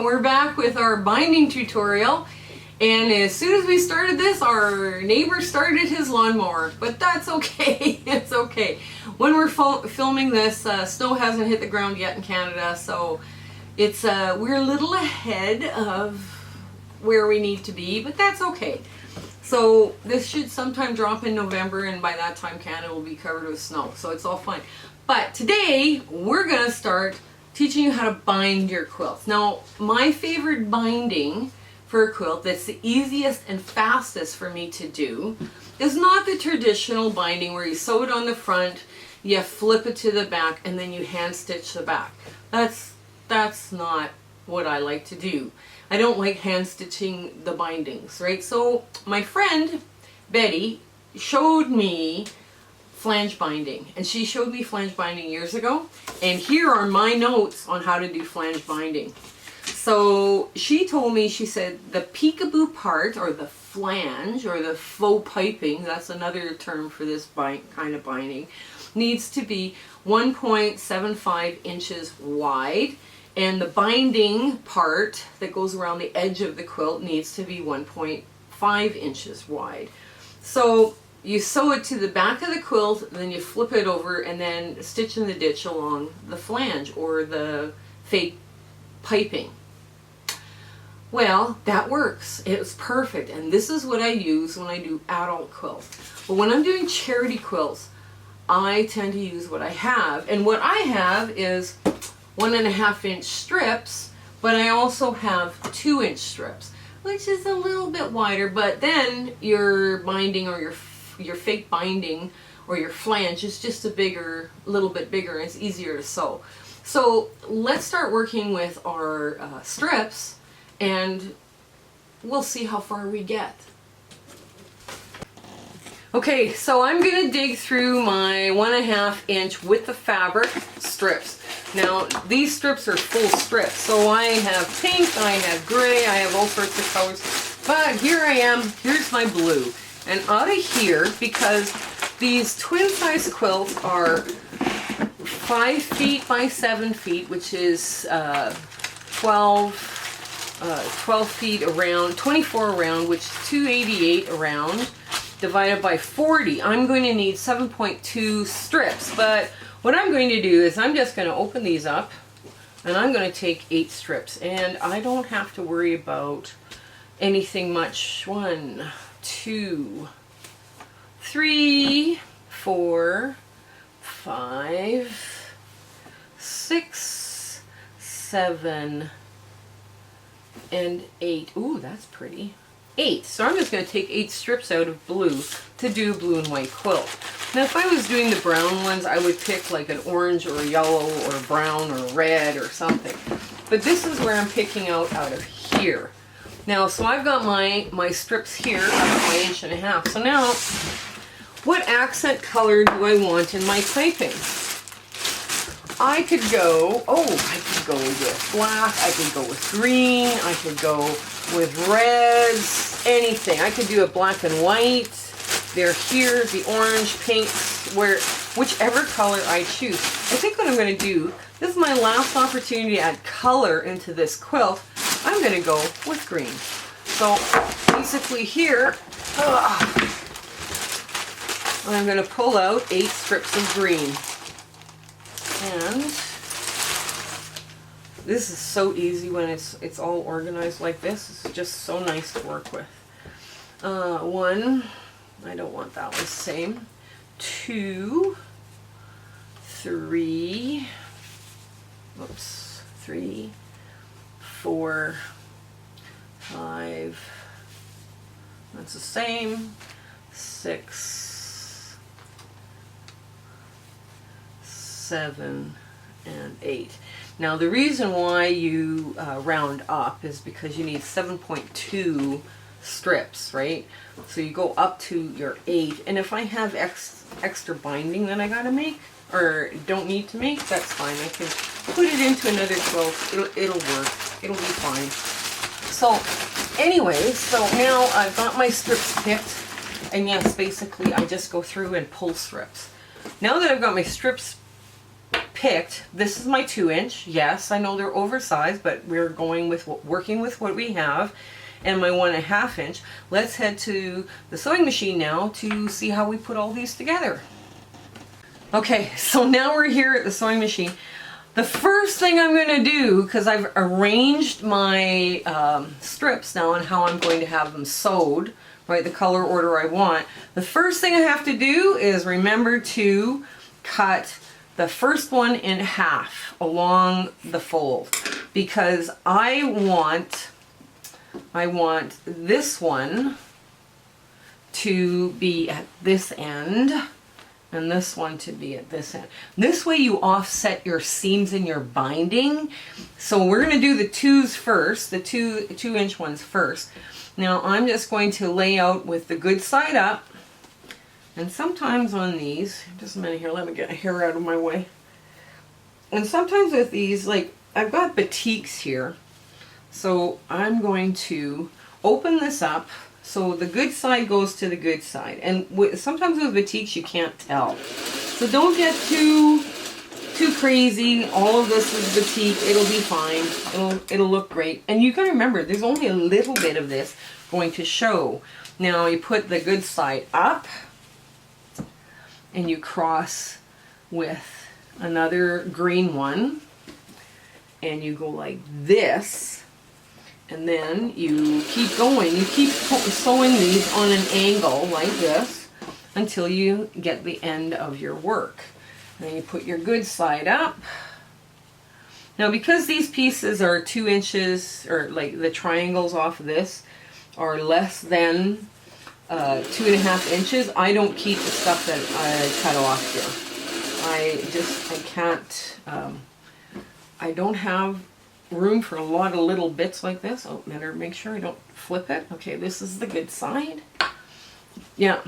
we're back with our binding tutorial, and as soon as we started this, our neighbor started his lawnmower, but that's okay. It's okay. When we're filming this, snow hasn't hit the ground yet in Canada, so it's we're a little ahead of where we need to be, but that's okay. So this should sometime drop in November, and by that time Canada will be covered with snow, so it's all fine. But today we're gonna start teaching you how to bind your quilts. Now, my favorite binding for a quilt that's the easiest and fastest for me to do is not the traditional binding where you sew it on the front, you flip it to the back, and then you hand stitch the back. That's not what I like to do. I don't like hand stitching the bindings, right? So my friend Betty showed me flange binding, and she showed me flange binding years ago, and here are my notes on how to do flange binding. So she told me, she said the peekaboo part, or the flange, or the faux piping, that's another term for this kind of binding, needs to be 1.75 inches wide, and the binding part that goes around the edge of the quilt needs to be 1.5 inches wide. So you sew it to the back of the quilt, then you flip it over and then stitch in the ditch along the flange or the fake piping. Well, that works. It's perfect, and this is what I use when I do adult quilts. But when I'm doing charity quilts, I tend to use what I have, and what I have is 1.5 inch strips, but I also have 2-inch strips, which is a little bit wider, but then your binding or your fake binding or your flange is just a little bit bigger, and it's easier to sew. So let's start working with our strips, and we'll see how far we get. Okay, so I'm going to dig through my 1.5 inch width of fabric strips. Now, these strips are full strips, so I have pink, I have gray, I have all sorts of colors, but here I am, here's my blue. And out of here, because these twin size quilts are 5 feet by 7 feet, which is 12 feet around, 24 around, which is 288 around, divided by 40. I'm going to need 7.2 strips, but what I'm going to do is I'm just going to open these up, and I'm going to take 8 strips, and I don't have to worry about anything much. 1, 2, 3, 4, 5, 6, 7, and 8. Ooh, that's pretty. 8. So I'm just going to take 8 strips out of blue to do a blue and white quilt. Now, if I was doing the brown ones, I would pick like an orange or a yellow or brown or red or something. But this is where I'm picking out of here. Now, so I've got my strips here of my 1.5 inches. So now, what accent color do I want in my piping? I could go with black, I could go with green, I could go with reds, anything. I could do a black and white. They're here, the orange, pinks, whichever color I choose. I think what I'm going to do, this is my last opportunity to add color into this quilt. I'm going to go with green. So basically here, I'm going to pull out 8 strips of green. And this is so easy when it's all organized like this. It's just so nice to work with. 1, I don't want that one, same. 2, 3, 3, 4, 5, that's the same, 6, 7, and 8. Now the reason why you round up is because you need 7.2 strips, right? So you go up to your 8, and if I have extra binding that I gotta make, or don't need to make, that's fine. I can put it into another quilt. It'll work. It'll be fine. So anyways, so now I've got my strips picked, and yes, basically I just go through and pull strips. Now that I've got my strips picked, this is my 2-inch. Yes, I know they're oversized, but we're going with working with what we have. And my 1.5 inch. Let's head to the sewing machine now to see how we put all these together. Okay, so now we're here at the sewing machine. The first thing I'm going to do, because I've arranged my strips now and how I'm going to have them sewed, right, the color order I want, the first thing I have to do is remember to cut the first one in half along the fold, because I want this one to be at this end and this one to be at this end. This way you offset your seams in your binding. So we're going to do the 2s first, the 2-inch ones first. Now I'm just going to lay out with the good side up, and sometimes on these, just a minute here, let me get a hair out of my way. And sometimes with these, like I've got batiks here, so I'm going to open this up so the good side goes to the good side. And sometimes with batiks you can't tell. So don't get too crazy. All of this is batik. It'll be fine. It'll look great. And you gotta remember, there's only a little bit of this going to show. Now you put the good side up and you cross with another green one and you go like this. And then you keep going. You keep sewing these on an angle like this until you get the end of your work. And then you put your good side up. Now because these pieces are 2 inches, or like the triangles off of this are less than 2.5 inches, I don't keep the stuff that I cut off here. I can't, I don't have room for a lot of little bits like this. Oh, better make sure I don't flip it. Okay, this is the good side. Yeah.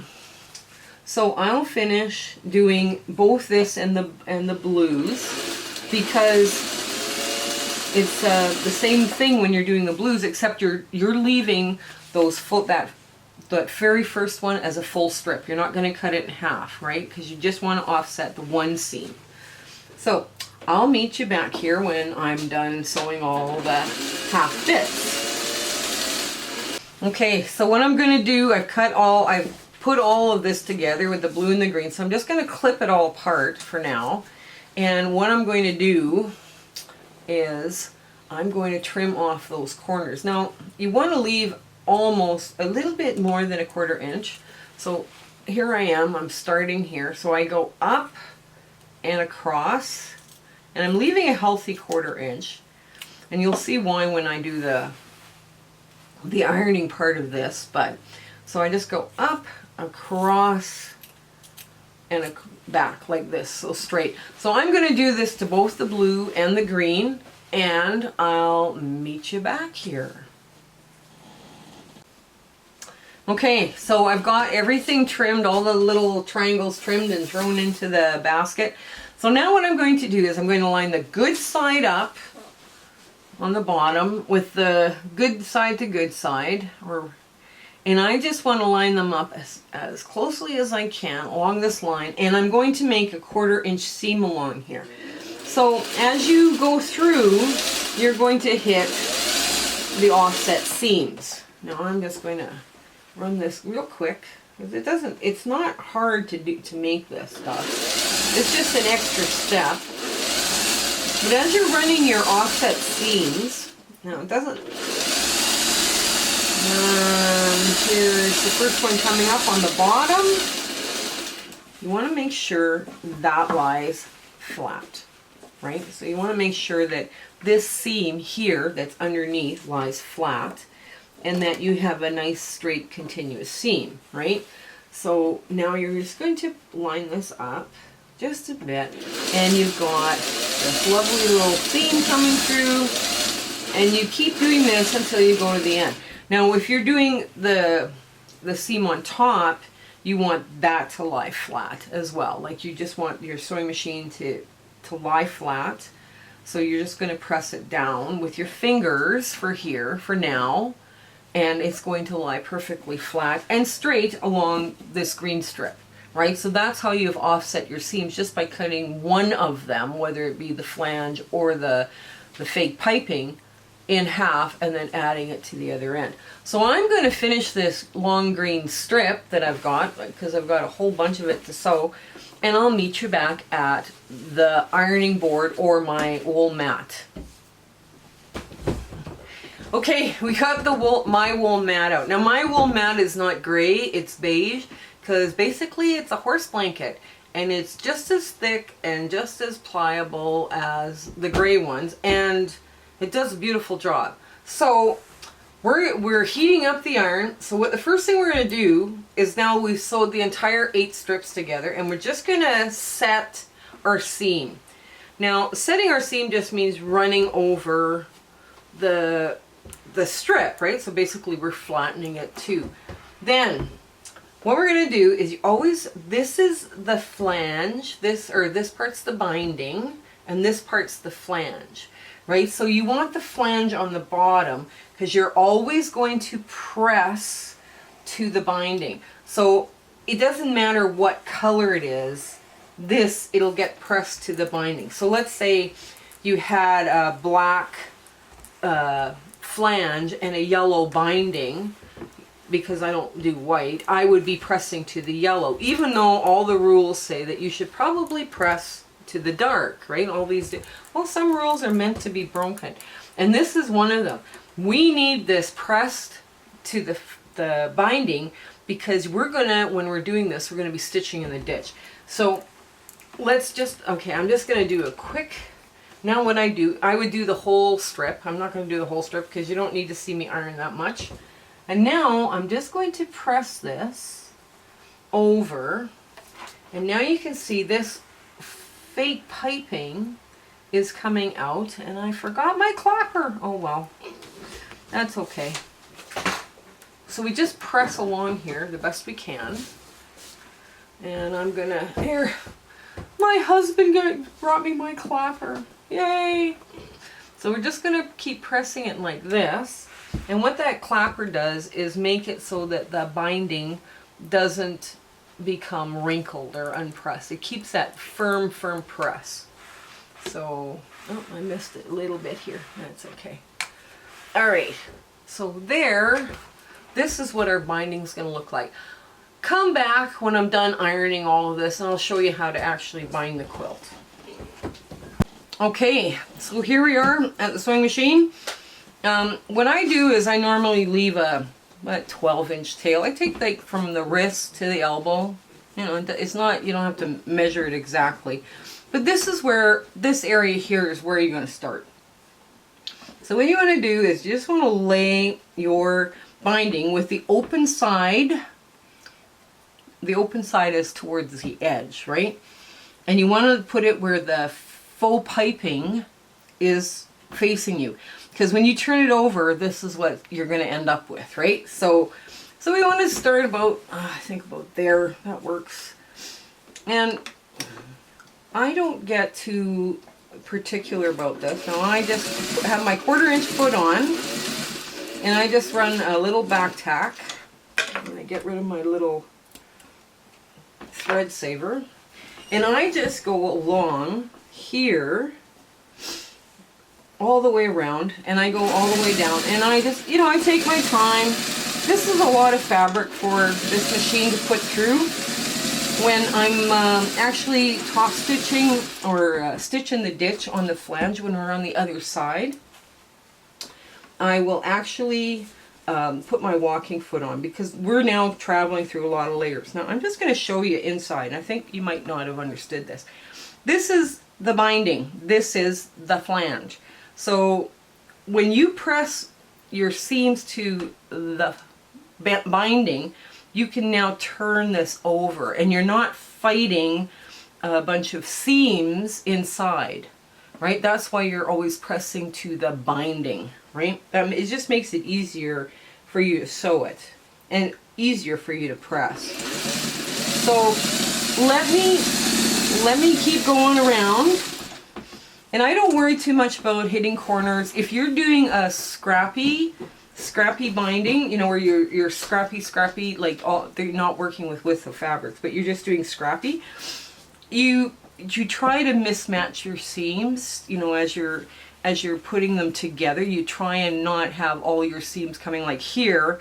So I'll finish doing both this and the blues, because it's the same thing when you're doing the blues, except you're leaving those that very first one as a full strip. You're not going to cut it in half, right? Because you just want to offset the one seam. So I'll meet you back here when I'm done sewing all the half bits. Okay, so what I'm going to do, I've put all of this together with the blue and the green, so I'm just going to clip it all apart for now. And what I'm going to do is I'm going to trim off those corners. Now, you want to leave almost a little bit more than 1/4 inch. So here I am, I'm starting here. So I go up and across. And I'm leaving a healthy 1/4 inch, and you'll see why when I do the ironing part of this. But so I just go up, across, and back like this, so straight. So I'm going to do this to both the blue and the green, and I'll meet you back here. Okay, so I've got everything trimmed, all the little triangles trimmed and thrown into the basket. So now what I'm going to do is I'm going to line the good side up on the bottom with the good side to good side, and I just want to line them up as closely as I can along this line, and I'm going to make a 1/4 inch seam along here. So as you go through, you're going to hit the offset seams. Now I'm just going to run this real quick, because it's not hard to make this stuff. It's just an extra step. But as you're running your offset seams, now it doesn't, here's the first one coming up on the bottom. You want to make sure that lies flat, right? So you want to make sure that this seam here that's underneath lies flat, and that you have a nice straight continuous seam, right? So now you're just going to line this up just a bit, and you've got this lovely little seam coming through, and you keep doing this until you go to the end. Now if you're doing the seam on top, you want that to lie flat as well. Like you just want your sewing machine to lie flat. So you're just going to press it down with your fingers for here for now, and it's going to lie perfectly flat and straight along this green strip. right? So that's how you've offset your seams, just by cutting one of them, whether it be the flange or the fake piping, in half and then adding it to the other end. So I'm going to finish this long green strip that I've got, because I've got a whole bunch of it to sew, and I'll meet you back at the ironing board or my wool mat. Okay, we got my wool mat out. Now my wool mat is not gray, it's beige, because basically it's a horse blanket, and it's just as thick and just as pliable as the gray ones, and it does a beautiful job. So we're heating up the iron. So what the first thing we're going to do is, now we've sewed the entire 8 strips together, and we're just going to set our seam. Now setting our seam just means running over the strip, right? So basically we're flattening it too. Then what we're going to do is, this is the flange, this part's the binding, and this part's the flange. Right, so you want the flange on the bottom, because you're always going to press to the binding. So it doesn't matter what color it is, it'll get pressed to the binding. So let's say you had a black flange and a yellow binding, because I don't do white, I would be pressing to the yellow, even though all the rules say that you should probably press to the dark, right? Well, some rules are meant to be broken, and this is one of them. We need this pressed to the binding, because when we're doing this, we're gonna be stitching in the ditch. So let's just, I'm just gonna do a quick, now what I would do the whole strip. I'm not gonna do the whole strip because you don't need to see me iron that much. And now I'm just going to press this over, and now you can see this fake piping is coming out, and I forgot my clapper. Oh well, that's okay. So we just press along here the best we can, and I'm gonna, here, my husband brought me my clapper, yay! So we're just gonna keep pressing it like this, and what that clapper does is make it so that the binding doesn't become wrinkled or unpressed. It keeps that firm press. So, oh, I missed it a little bit here. That's okay. All right, so this is what our binding's going to look like. Come back when I'm done ironing all of this, and I'll show you how to actually bind the quilt. Okay, so here we are at the sewing machine. What I do is I normally leave a 12-inch tail. I take like from the wrist to the elbow. You know, it's not, you don't have to measure it exactly. But this area here is where you're going to start. So what you want to do is you just want to lay your binding with the open side. The open side is towards the edge, right? And you want to put it where the faux piping is facing you. Because when you turn it over, this is what you're going to end up with, right? So we want to start about, I think about there. That works. And I don't get too particular about this. Now I just have my 1/4-inch foot on, and I just run a little back tack. And I get rid of my little thread saver. And I just go along here all the way around, and I go all the way down, and I just, I take my time. This is a lot of fabric for this machine to put through. When I'm actually top stitching or stitching the ditch on the flange when we're on the other side, I will actually put my walking foot on, because we're now traveling through a lot of layers. Now I'm just going to show you inside. I think you might not have understood this. This is the binding. This is the flange. So when you press your seams to the binding, you can now turn this over, and you're not fighting a bunch of seams inside, right? That's why you're always pressing to the binding, right? It just makes it easier for you to sew it, and easier for you to press. So let me keep going around. And I don't worry too much about hitting corners. If you're doing a scrappy scrappy binding, you know, where you're scrappy, like they're not working with width of fabrics, but you're just doing scrappy, you try to mismatch your seams, you know, as you're putting them together. You try and not have all your seams coming, like here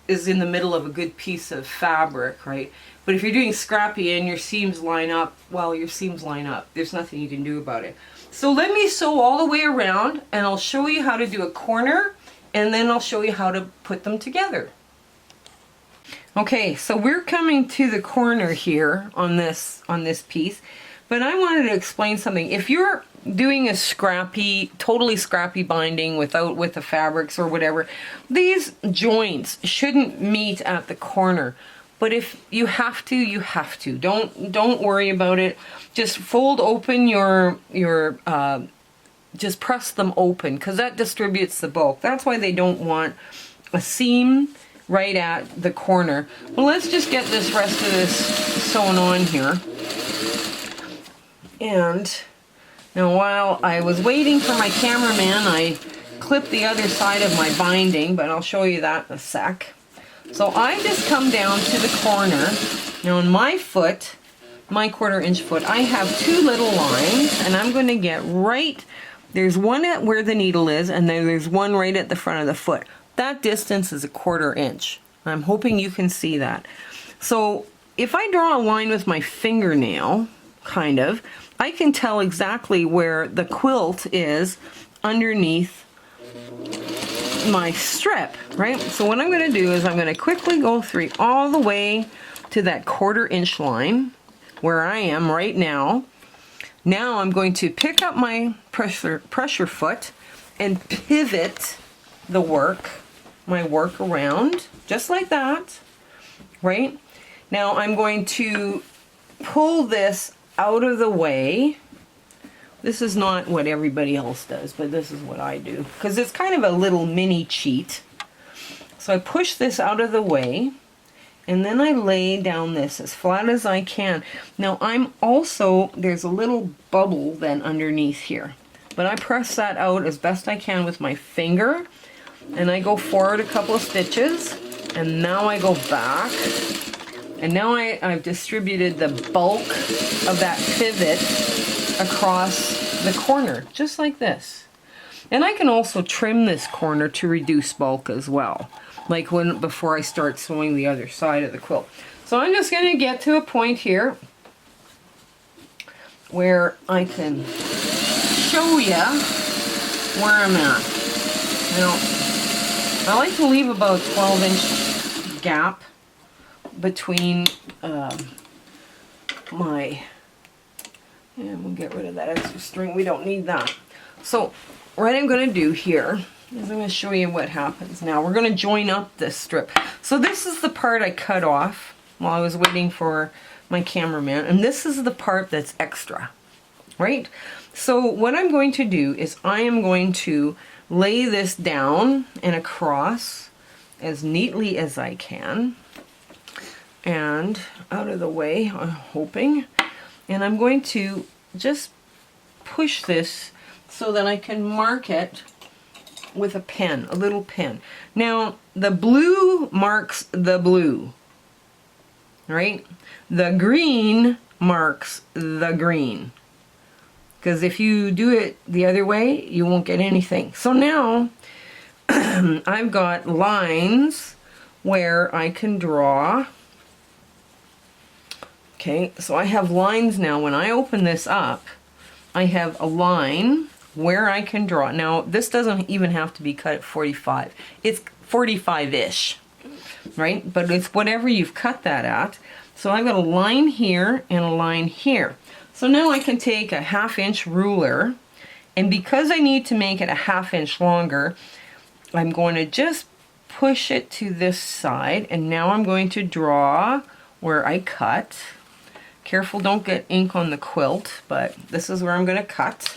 is in the middle of a good piece of fabric, right? But if you're doing scrappy and your seams line up, well, your seams line up. There's nothing you can do about it. So let me sew all the way around, and I'll show you how to do a corner, and then I'll show you how to put them together. Okay, so we're coming to the corner here on this piece, but I wanted to explain something. If you're doing a scrappy, totally scrappy binding with the fabrics or whatever, these joints shouldn't meet at the corner. But if you have to, you have to. Don't worry about it. Just fold open just press them open, because that distributes the bulk. That's why they don't want a seam right at the corner. Well, let's just get this rest of this sewn on here. And now while I was waiting for my cameraman, I clipped the other side of my binding, but I'll show you that in a sec. So I just come down to the corner. Now on my foot, my 1/4 inch foot, I have 2 little lines, and I'm going to get right, there's one at where the needle is, and then there's one right at the front of the foot. That distance is a 1/4 inch. I'm hoping you can see that. So if I draw a line with my fingernail, kind of, I can tell exactly where the quilt is underneath my strip, right? So what I'm going to do is I'm going to quickly go through all the way to that 1/4 inch line where I am right now. Now I'm going to pick up my pressure foot and pivot the work, my work around, just like that, right? Now I'm going to pull this out of the way. This is not what everybody else does, but this is what I do, because it's kind of a little mini cheat. So I push this out of the way, and then I lay down this as flat as I can. Now there's a little bubble then underneath here, but I press that out as best I can with my finger, and I go forward a couple of stitches, and now I go back, and now I've distributed the bulk of that pivot across the corner, just like this. And I can also trim this corner to reduce bulk as well, like before I start sewing the other side of the quilt. So I'm just going to get to a point here where I can show you where I'm at. Now, I like to leave about 12-inch gap between and we'll get rid of that extra string. We don't need that. So what I'm going to do here is I'm going to show you what happens. Now we're going to join up this strip. So this is the part I cut off while I was waiting for my cameraman, and this is the part that's extra, right? So what I'm going to do is I am going to lay this down and across as neatly as I can, and out of the way, I'm hoping. And I'm going to just push this so that I can mark it with a pen, a little pen. Now, the blue marks the blue, right? The green marks the green. Because if you do it the other way, you won't get anything. So now, I've got lines where I can draw. Okay, so I have lines now. When I open this up, I have a line where I can draw. Now, this doesn't even have to be cut at 45. It's 45-ish, right? But it's whatever you've cut that at. So I've got a line here and a line here. So now I can take a 1/2 inch ruler, and because I need to make it a 1/2 inch longer, I'm going to just push it to this side, and now I'm going to draw where I cut. Careful, don't get ink on the quilt, but this is where I'm going to cut.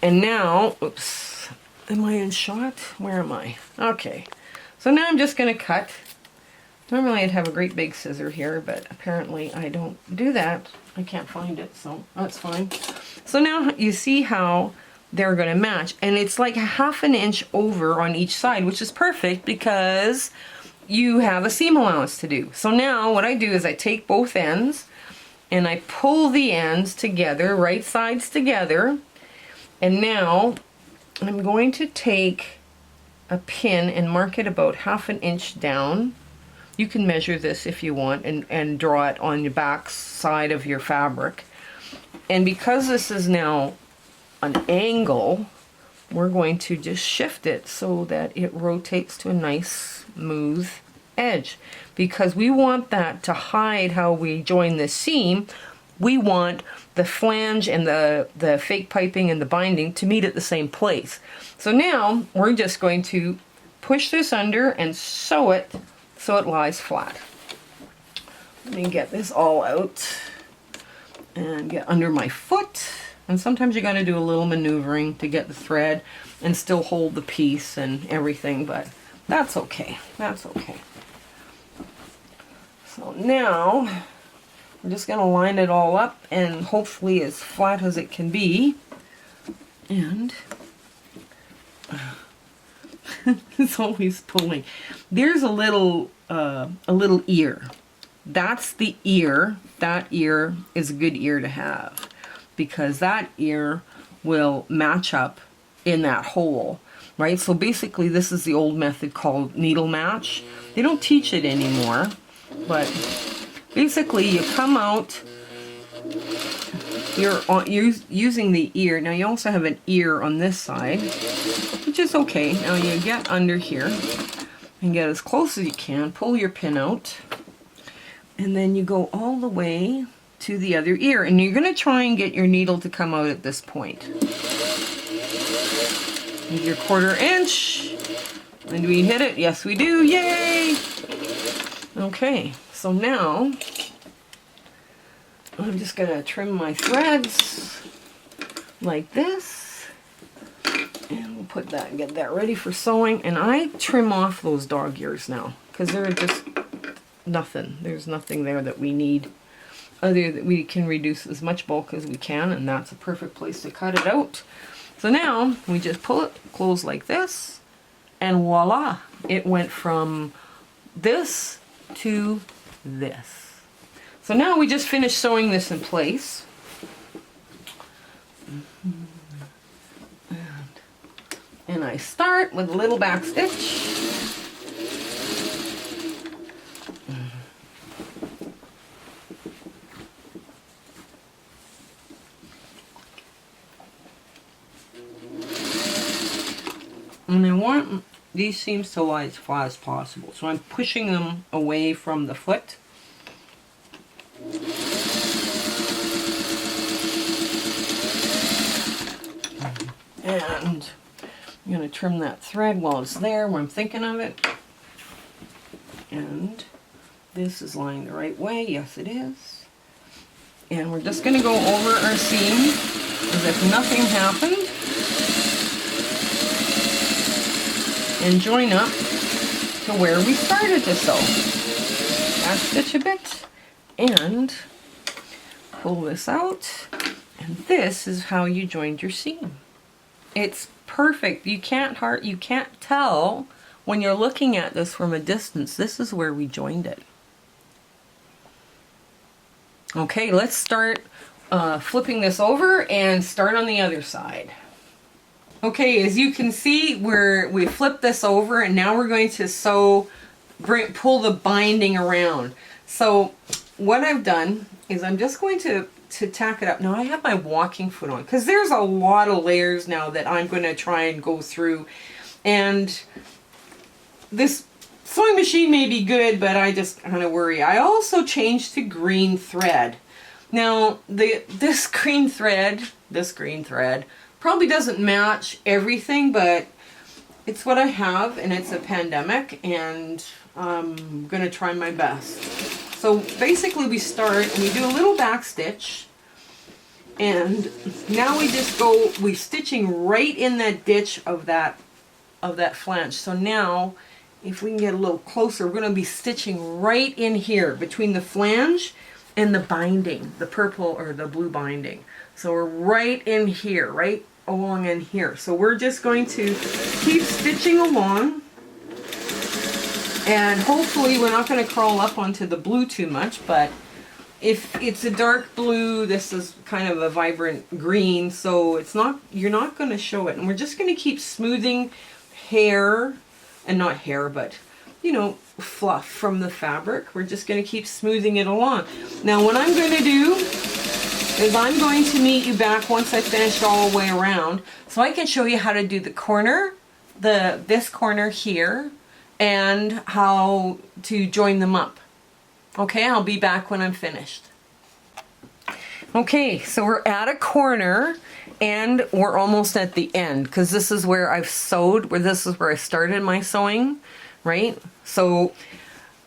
And now, oops, am I in shot? Where am I? Okay, so now I'm just going to cut. Normally I'd have a great big scissor here, but apparently I don't do that. I can't find it, so that's fine. So now you see how they're going to match. And it's like 1/2 inch over on each side, which is perfect because you have a seam allowance to do. So now what I do is I take both ends and I pull the ends together, right sides together. And now I'm going to take a pin and mark it about 1/2 inch down. You can measure this if you want and draw it on your back side of your fabric. And because this is now an angle, we're going to just shift it so that it rotates to a nice smooth edge, because we want that to hide how we join the seam. We want the flange and the fake piping and the binding to meet at the same place. So now we're just going to push this under and sew it so it lies flat. Let me get this all out and get under my foot. And sometimes you got to do a little maneuvering to get the thread and still hold the piece and everything, but that's okay. That's okay. So now we're just going to line it all up and hopefully as flat as it can be. And it's always pulling. There's a little ear. That's the ear. That ear is a good ear to have, because that ear will match up in that hole, right? So basically this is the old method called needle match. They don't teach it anymore, but basically you come out, you're using the ear. Now you also have an ear on this side, which is okay. Now you get under here and get as close as you can, pull your pin out, and then you go all the way to the other ear, and you're going to try and get your needle to come out at this point. With your 1/4 inch. And do we hit it? Yes we do, yay! Okay, so now I'm just going to trim my threads like this, and we'll put that and get that ready for sewing. And I trim off those dog ears now, because they're just nothing. There's nothing there that we need. Other that we can reduce as much bulk as we can, and that's a perfect place to cut it out. So now we just pull it close like this, and voila, it went from this to this. So now we just finished sewing this in place. And I start with a little back stitch. And I want these seams to lie as flat as possible. So I'm pushing them away from the foot. And I'm going to trim that thread while it's there, where I'm thinking of it. And this is lying the right way. Yes, it is. And we're just going to go over our seam as if nothing happened. And join up to where we started to sew. Back stitch a bit and pull this out, and this is how you joined your seam. It's perfect. You can't tell when you're looking at this from a distance. This is where we joined it. Okay, let's start flipping this over and start on the other side. Okay, as you can see, we flipped this over, and now we're going to pull the binding around. So what I've done is I'm just going to tack it up. Now I have my walking foot on, because there's a lot of layers now that I'm going to try and go through. And this sewing machine may be good, but I just kind of worry. I also changed to green thread. Now this green thread probably doesn't match everything, but it's what I have, and it's a pandemic, and I'm gonna try my best. So basically we start and we do a little back stitch, and now we're stitching right in that ditch of that flange. So now if we can get a little closer, we're gonna be stitching right in here between the flange and the binding, the purple or the blue binding. So we're right in here, right along in here. So we're just going to keep stitching along, and hopefully we're not going to crawl up onto the blue too much, but if it's a dark blue, this is kind of a vibrant green, so it's not, you're not going to show it. And we're just going to keep smoothing hair, and not hair, but you know, fluff from the fabric. We're just going to keep smoothing it along. Now what I'm going to do is I'm going to meet you back once I finish all the way around, so I can show you how to do the corner, this corner here, and how to join them up. Okay, I'll be back when I'm finished. Okay, so we're at a corner and we're almost at the end, because this is where I've sewed, where this is where I started my sewing, right? So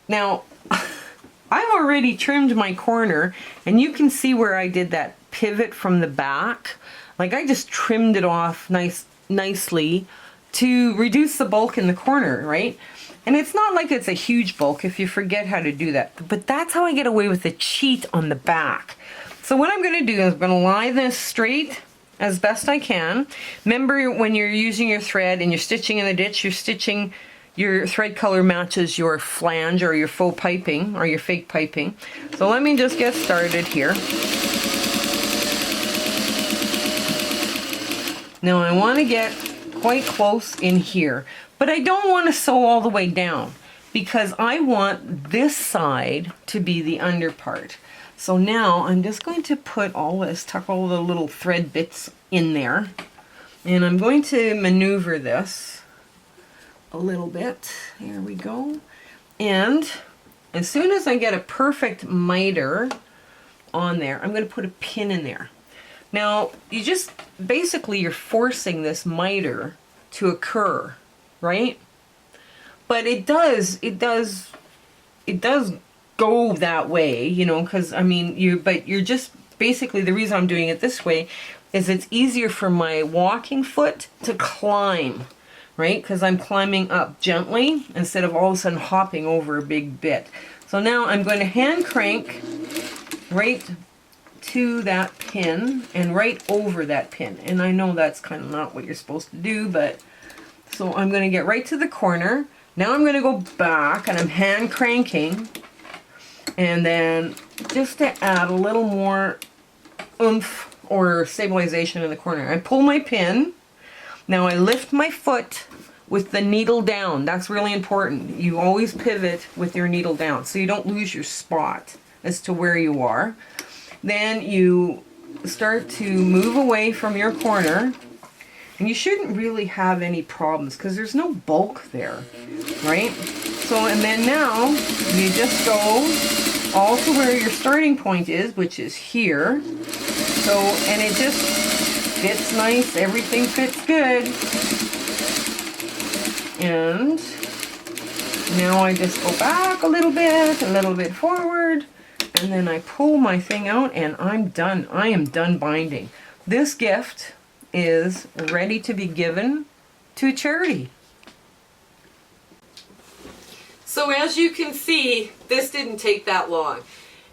now I've already trimmed my corner, and you can see where I did that pivot from the back. Like, I just trimmed it off nicely to reduce the bulk in the corner, right? And it's not like it's a huge bulk if you forget how to do that. But that's how I get away with the cheat on the back. So what I'm going to do is I'm going to lie this straight as best I can. Remember, when you're using your thread and you're stitching in the ditch, you're stitching, your thread color matches your flange or your faux piping or your fake piping. So let me just get started here. Now I want to get quite close in here, but I don't want to sew all the way down because I want this side to be the under part. So now I'm just going to put all this, tuck all the little thread bits in there, and I'm going to maneuver this a little bit. Here we go. And as soon as I get a perfect miter on there, I'm going to put a pin in there. Now, you just, basically you're forcing this miter to occur, right? But it does go that way, you know, because I mean, you're just, basically the reason I'm doing it this way is it's easier for my walking foot to climb, right? Because I'm climbing up gently instead of all of a sudden hopping over a big bit. So now I'm going to hand crank right to that pin and right over that pin. And I know that's kind of not what you're supposed to do, but so I'm going to get right to the corner. Now I'm going to go back and I'm hand cranking, and then just to add a little more oomph or stabilization in the corner, I pull my pin. Now I lift my foot with the needle down. That's really important. You always pivot with your needle down so you don't lose your spot as to where you are. Then you start to move away from your corner, and you shouldn't really have any problems because there's no bulk there, right? So, and then now you just go all to where your starting point is, which is here. So, and it just fits nice, everything fits good. And now I just go back a little bit forward, and then I pull my thing out and I'm done. I am done binding. This gift is ready to be given to charity. So as you can see, this didn't take that long.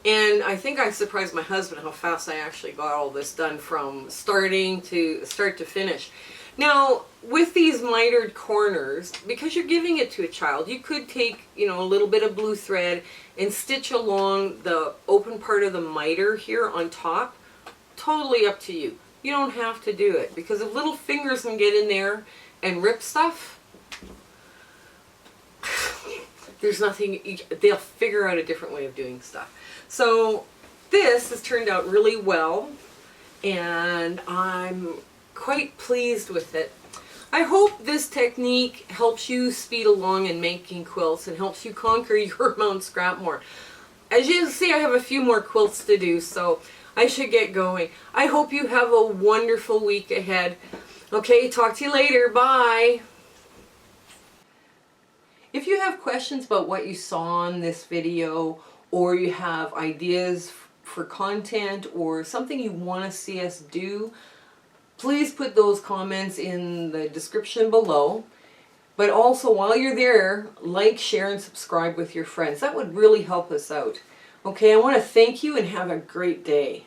And I think I surprised my husband how fast I actually got all this done from start to finish. Now, with these mitered corners, because you're giving it to a child, you could take, you know, a little bit of blue thread and stitch along the open part of the miter here on top. Totally up to you. You don't have to do it, because if little fingers can get in there and rip stuff, there's nothing, they'll figure out a different way of doing stuff. So this has turned out really well, and I'm quite pleased with it. I hope this technique helps you speed along in making quilts and helps you conquer your Mount Scrapmore. As you can see, I have a few more quilts to do, so I should get going. I hope you have a wonderful week ahead. Okay, talk to you later. Bye. If you have questions about what you saw in this video, or you have ideas for content or something you want to see us do, please put those comments in the description below. But also, while you're there, like, share, and subscribe with your friends. That would really help us out. Okay, I want to thank you and have a great day.